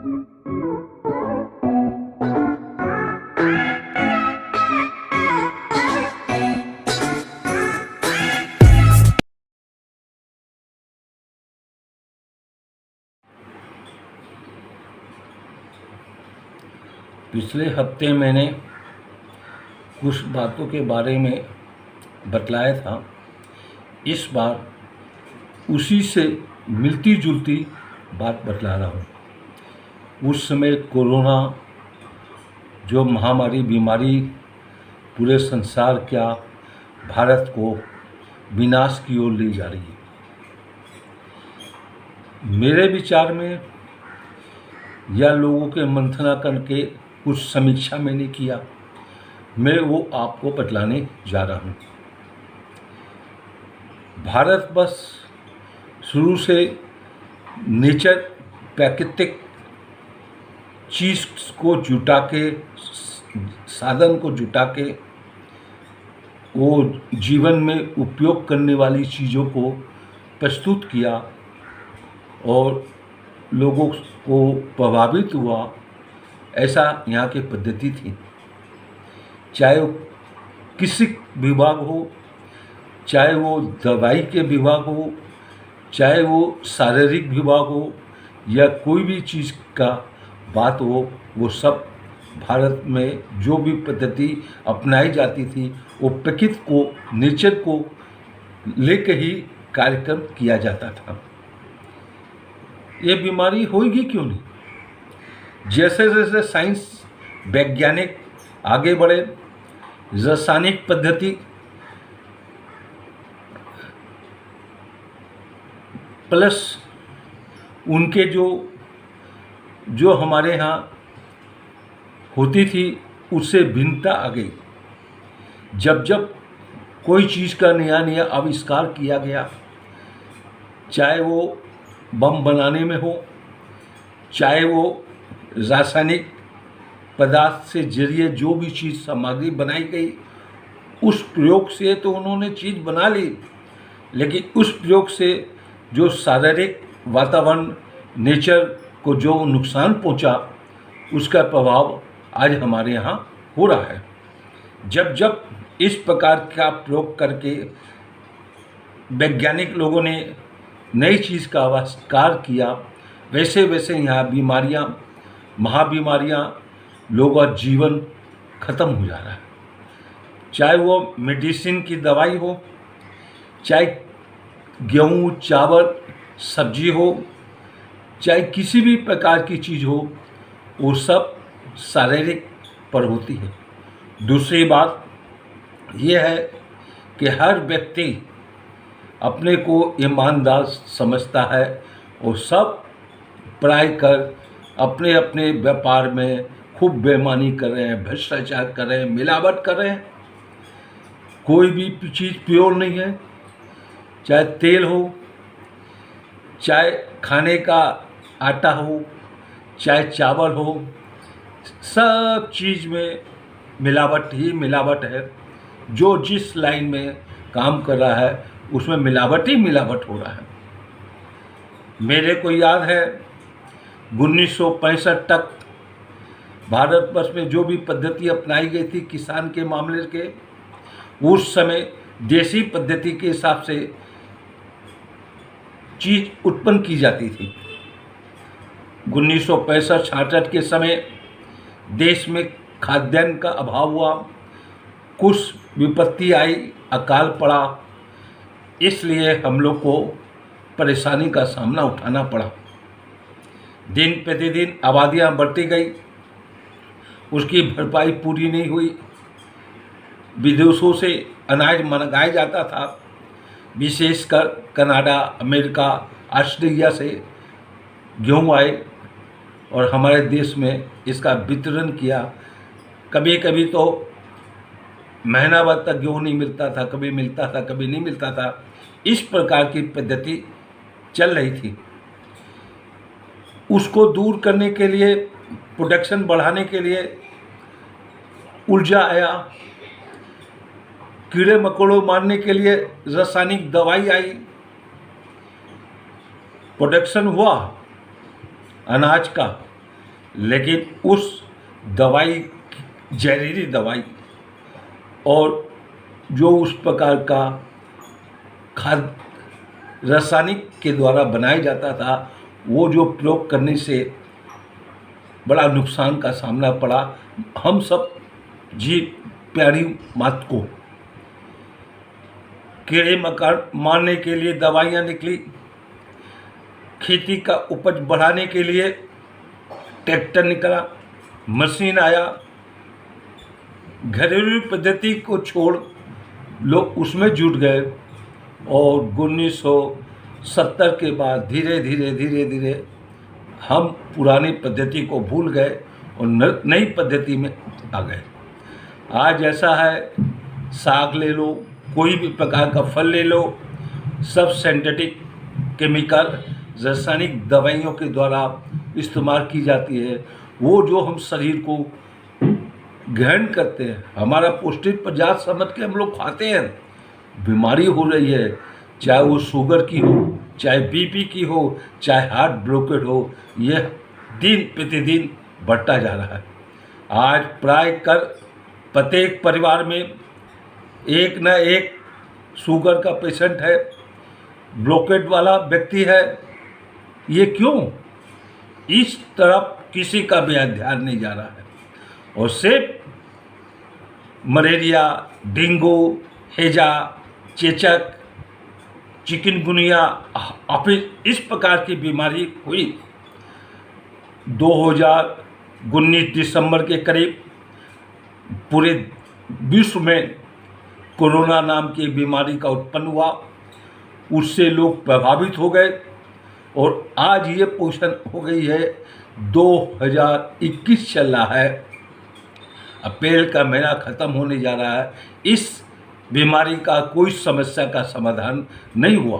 पिछले हफ्ते मैंने कुछ बातों के बारे में बतलाया था। इस बार उसी से मिलती जुलती बात बतला रहा हूँ। उस समय कोरोना जो महामारी बीमारी पूरे संसार क्या भारत को विनाश की ओर ले जा रही है। मेरे विचार में या लोगों के मंथना करके कुछ समीक्षा मैंने किया, मैं वो आपको बतलाने जा रहा हूँ। भारत बस शुरू से नेचर प्राकृतिक चीज़ को जुटा के, साधन को जुटा के वो जीवन में उपयोग करने वाली चीज़ों को प्रस्तुत किया और लोगों को प्रभावित हुआ, ऐसा यहाँ की पद्धति थी। चाहे वो किसी विभाग हो, चाहे वो दवाई के विभाग हो, चाहे वो शारीरिक विभाग हो या कोई भी चीज़ का बात हो, वो सब भारत में जो भी पद्धति अपनाई जाती थी वो प्रकृति को, नेचर को लेकर ही कार्यक्रम किया जाता था। ये बीमारी होगी क्यों नहीं? जैसे जैसे साइंस वैज्ञानिक आगे बढ़े, रासायनिक पद्धति प्लस उनके जो हमारे यहाँ होती थी उससे भिन्नता आ गई। जब जब कोई चीज़ का नया नया आविष्कार किया गया, चाहे वो बम बनाने में हो, चाहे वो रासायनिक पदार्थ से जरिए जो भी चीज़ सामग्री बनाई गई, उस प्रयोग से तो उन्होंने चीज़ बना ली, लेकिन उस प्रयोग से जो शारीरिक वातावरण, नेचर को जो नुकसान पहुंचा, उसका प्रभाव आज हमारे यहाँ हो रहा है। जब जब इस प्रकार का प्रयोग करके वैज्ञानिक लोगों ने नई चीज़ का आविष्कार किया, वैसे वैसे यहाँ बीमारियाँ, महाबीमारियाँ, लोगों का जीवन खत्म हो जा रहा है। चाहे वो मेडिसिन की दवाई हो, चाहे गेहूँ, चावल, सब्जी हो, चाहे किसी भी प्रकार की चीज़ हो, वो सब शारीरिक पर होती है। दूसरी बात यह है कि हर व्यक्ति अपने को ईमानदार समझता है और सब पढ़ाई कर अपने अपने व्यापार में खूब बेईमानी कर रहे हैं, भ्रष्टाचार कर रहे हैं, मिलावट कर रहे हैं। कोई भी चीज़ प्योर नहीं है, चाहे तेल हो, चाहे खाने का आटा हो, चाहे चावल हो, सब चीज़ में मिलावट ही मिलावट है। जो जिस लाइन में काम कर रहा है उसमें मिलावट ही मिलावट हो रहा है। मेरे को याद है 1965 तक भारतवर्ष में जो भी पद्धति अपनाई गई थी किसान के मामले के, उस समय देसी पद्धति के हिसाब से चीज़ उत्पन्न की जाती थी। 1965-66 के समय देश में खाद्यान्न का अभाव हुआ, कुछ विपत्ति आई, अकाल पड़ा, इसलिए हम लोग को परेशानी का सामना उठाना पड़ा। दिन प्रतिदिन आबादियाँ बढ़ती गई, उसकी भरपाई पूरी नहीं हुई। विदेशों से अनाज मंगाया जाता था, विशेषकर कनाडा, अमेरिका, ऑस्ट्रेलिया से गेहूँ आए और हमारे देश में इसका वितरण किया। कभी कभी तो महीना भर तक गेहूँ नहीं मिलता था, कभी मिलता था, कभी नहीं मिलता था। इस प्रकार की पद्धति चल रही थी। उसको दूर करने के लिए, प्रोडक्शन बढ़ाने के लिए ऊर्जा आया, कीड़े मकोड़ों मारने के लिए रासायनिक दवाई आई, प्रोडक्शन हुआ अनाज का, लेकिन उस दवाई, जहरीली दवाई और जो उस प्रकार का खाद रासायनिक के द्वारा बनाया जाता था, वो जो प्रयोग करने से बड़ा नुकसान का सामना पड़ा हम सब जीव प्यारी मात को। कीड़े मकोड़े मारने के लिए दवाइयाँ निकली, खेती का उपज बढ़ाने के लिए ट्रैक्टर निकला, मशीन आया, घरेलू पद्धति को छोड़ लोग उसमें जुट गए और 1970 के बाद धीरे धीरे हम पुरानी पद्धति को भूल गए और नई पद्धति में आ गए। आज ऐसा है, साग ले लो, कोई भी प्रकार का फल ले लो, सब सिंथेटिक केमिकल रासायनिक दवाइयों के द्वारा इस्तेमाल की जाती है। वो जो हम शरीर को ग्रहण करते हैं, हमारा पौष्टिक पदार्थ समझ के हम लोग खाते हैं, बीमारी हो रही है, चाहे वो शुगर की हो, चाहे बीपी की हो, चाहे हार्ट ब्लॉकेज हो, यह दिन प्रतिदिन बढ़ता जा रहा है। आज प्राय कर प्रत्येक परिवार में एक न एक शुगर का पेशेंट है, ब्लॉकेज वाला व्यक्ति है। ये क्यों? इस तरफ किसी का भी ध्यान नहीं जा रहा है और सिर्फ मलेरिया, डेंगू, हैजा, चेचक, चिकनगुनिया, इस प्रकार की बीमारी हुई। 2019 दिसंबर के करीब पूरे विश्व में कोरोना नाम की बीमारी का उत्पन्न हुआ, उससे लोग प्रभावित हो गए और आज ये पोजीशन हो गई है। 2021 चल रहा है, अप्रैल का महीना ख़त्म होने जा रहा है, इस बीमारी का कोई समस्या का समाधान नहीं हुआ।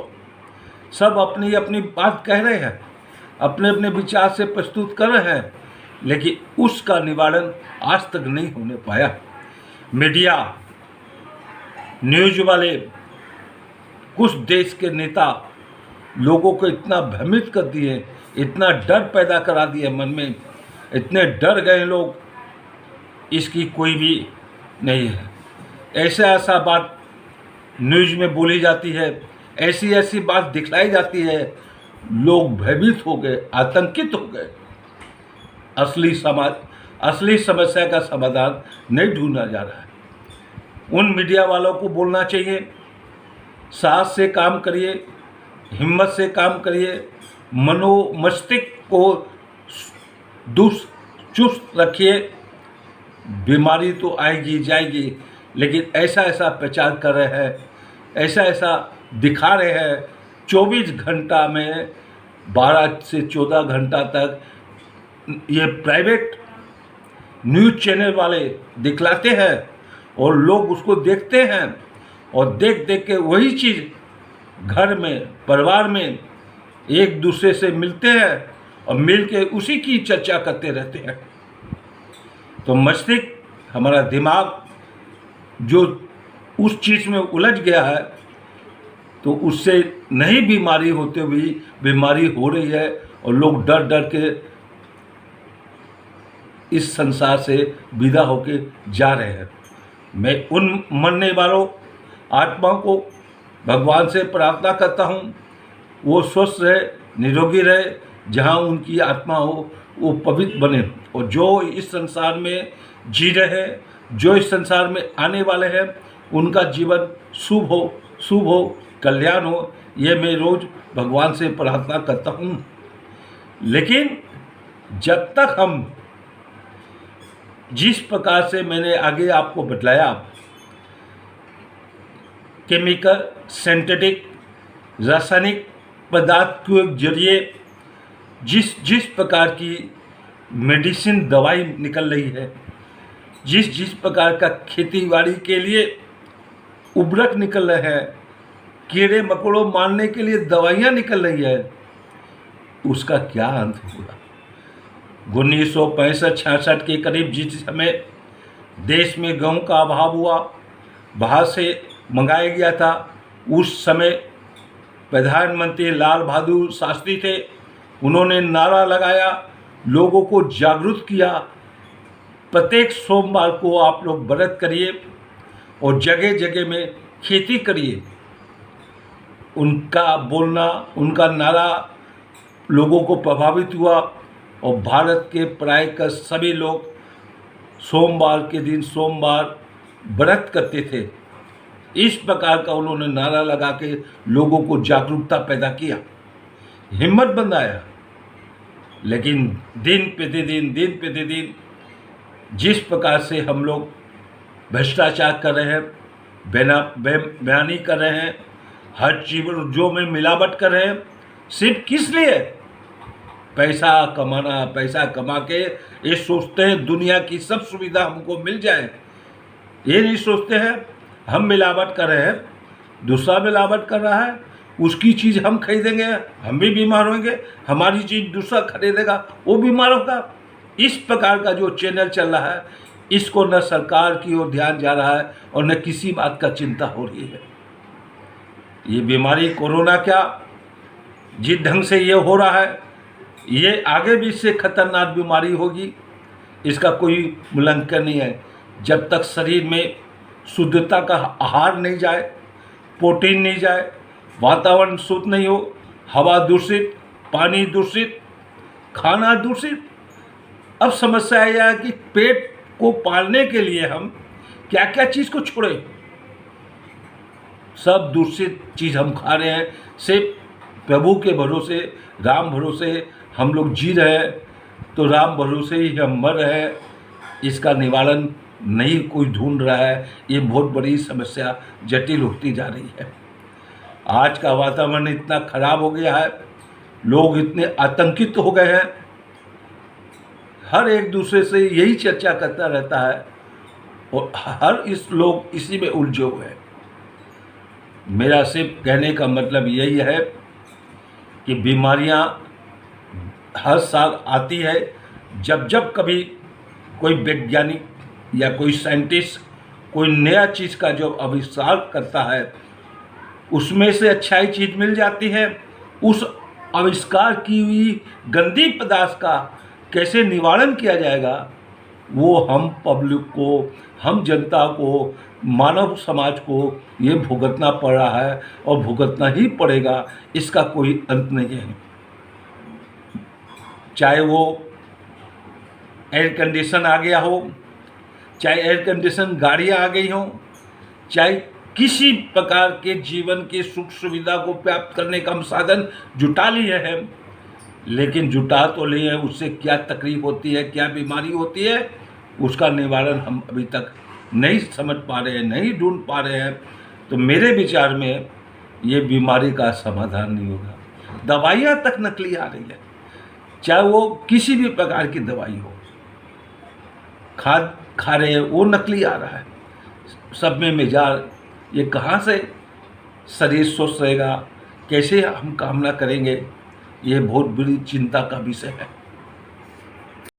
सब अपनी अपनी बात कह रहे हैं, अपने अपने विचार से प्रस्तुत कर रहे हैं, लेकिन उसका निवारण आज तक नहीं होने पाया। मीडिया, न्यूज वाले, कुछ देश के नेता लोगों को इतना भ्रमित कर दिए, इतना डर पैदा करा दिए मन में, इतने डर गए लोग, इसकी कोई भी नहीं है। ऐसा बात न्यूज में बोली जाती है, ऐसी बात दिखलाई जाती है, लोग भयभीत हो गए, आतंकित हो गए। असली समस्या का समाधान नहीं ढूंढा जा रहा है। उन मीडिया वालों को बोलना चाहिए, साहस से काम करिए, हिम्मत से काम करिए, मस्तिष्क को चुस्त रखिए। बीमारी तो आएगी जाएगी, लेकिन ऐसा प्रचार कर रहे हैं, ऐसा दिखा रहे हैं, 24 घंटा में 12 से 14 घंटा तक ये प्राइवेट न्यूज़ चैनल वाले दिखलाते हैं और लोग उसको देखते हैं और देख के वही चीज़ घर में, परिवार में एक दूसरे से मिलते हैं और मिल के उसी की चर्चा करते रहते हैं। तो मस्तिष्क, हमारा दिमाग जो उस चीज़ में उलझ गया है, तो उससे नहीं बीमारी होते हुए बीमारी हो रही है और लोग डर के इस संसार से विदा होके जा रहे हैं। मैं उन मरने वालों आत्माओं को भगवान से प्रार्थना करता हूँ, वो स्वस्थ रहे, निरोगी रहे, जहाँ उनकी आत्मा हो वो पवित्र बने, और जो इस संसार में जी रहे हैं, जो इस संसार में आने वाले हैं, उनका जीवन शुभ हो, कल्याण हो, ये मैं रोज़ भगवान से प्रार्थना करता हूँ। लेकिन जब तक हम जिस प्रकार से मैंने आगे आपको बतलाया, केमिकल, सिंथेटिक, रासायनिक पदार्थ के जरिए जिस प्रकार की मेडिसिन दवाई निकल रही है, जिस प्रकार का खेतीबाड़ी के लिए उर्वरक निकल रहे हैं, कीड़े मकोड़ों मारने के लिए दवाइयाँ निकल रही है, उसका क्या अंत होगा? 1965-66 के करीब जिस समय देश में गेहूं का अभाव हुआ, बाहर से मंगाया गया था, उस समय प्रधानमंत्री लाल बहादुर शास्त्री थे, उन्होंने नारा लगाया लोगों को जागरूक किया। प्रत्येक सोमवार को आप लोग व्रत करिए और जगह जगह में खेती करिए। उनका बोलना, उनका नारा लोगों को प्रभावित हुआ और भारत के प्राय का सभी लोग सोमवार के दिन सोमवार व्रत करते थे। इस प्रकार का उन्होंने नारा लगा के लोगों को जागरूकता पैदा किया, हिम्मत बनाया। लेकिन दिन प्रतिदिन जिस प्रकार से हम लोग भ्रष्टाचार कर रहे हैं, बयानी कर रहे हैं, हर चीज़ों में मिलावट कर रहे हैं, सिर्फ किस लिए? पैसा कमाना। पैसा कमा के ये सोचते हैं दुनिया की सब सुविधा हमको मिल जाए। ये नहीं सोचते हैं हम मिलावट कर रहे हैं, दूसरा मिलावट कर रहा है, उसकी चीज़ हम खरीदेंगे, हम भी बीमार होंगे, हमारी चीज़ दूसरा खरीदेगा, वो बीमार होगा। इस प्रकार का जो चैनल चल रहा है, इसको न सरकार की ओर ध्यान जा रहा है और न किसी बात का चिंता हो रही है। ये बीमारी कोरोना क्या, जिस ढंग से ये हो रहा है, ये आगे भी इससे खतरनाक बीमारी होगी, इसका कोई मूल्यांकन नहीं है। जब तक शरीर में शुद्धता का आहार नहीं जाए, प्रोटीन नहीं जाए, वातावरण शुद्ध नहीं हो, हवा दूषित, पानी दूषित, खाना दूषित। अब समस्या यह है कि पेट को पालने के लिए हम क्या क्या चीज़ को छोड़ें। सब दूषित चीज़ हम खा रहे हैं। सिर्फ प्रभु के भरोसे, राम भरोसे हम लोग जी रहे हैं, तो राम भरोसे ही हम मर रहे हैं। इसका निवारण नहीं कोई ढूंढ रहा है। ये बहुत बड़ी समस्या जटिल होती जा रही है। आज का वातावरण इतना खराब हो गया है, लोग इतने आतंकित हो गए हैं, हर एक दूसरे से यही चर्चा करता रहता है और हर लोग इसी में उलझे हुए हैं। मेरा सिर्फ कहने का मतलब यही है कि बीमारियां हर साल आती है। जब जब कभी कोई वैज्ञानिक या कोई साइंटिस्ट कोई नया चीज़ का जो आविष्कार करता है, उसमें से अच्छाई चीज़ मिल जाती है। उस आविष्कार की हुई गंदी पदार्थ का कैसे निवारण किया जाएगा, वो हम पब्लिक को, हम जनता को, मानव समाज को ये भुगतना पड़ रहा है और भुगतना ही पड़ेगा। इसका कोई अंत नहीं है। चाहे वो एयर कंडीशन आ गया हो, चाहे एयर कंडीशन गाड़ियाँ आ गई हों, चाहे किसी प्रकार के जीवन की सुख सुविधा को प्राप्त करने का हम साधन जुटा लिए हैं, लेकिन जुटा तो लिए हैं, उससे क्या तकलीफ होती है, क्या बीमारी होती है, उसका निवारण हम अभी तक नहीं समझ पा रहे हैं, नहीं ढूंढ पा रहे हैं। तो मेरे विचार में ये बीमारी का समाधान नहीं होगा। दवाइयाँ तक नकली आ रही है, चाहे वो किसी भी प्रकार की दवाई हो, खाद खा रहे हैं वो नकली आ रहा है, सब में मिजाज। ये कहाँ से शरीर स्वस्थ रहेगा, कैसे हम कामना करेंगे, ये बहुत बड़ी चिंता का विषय है।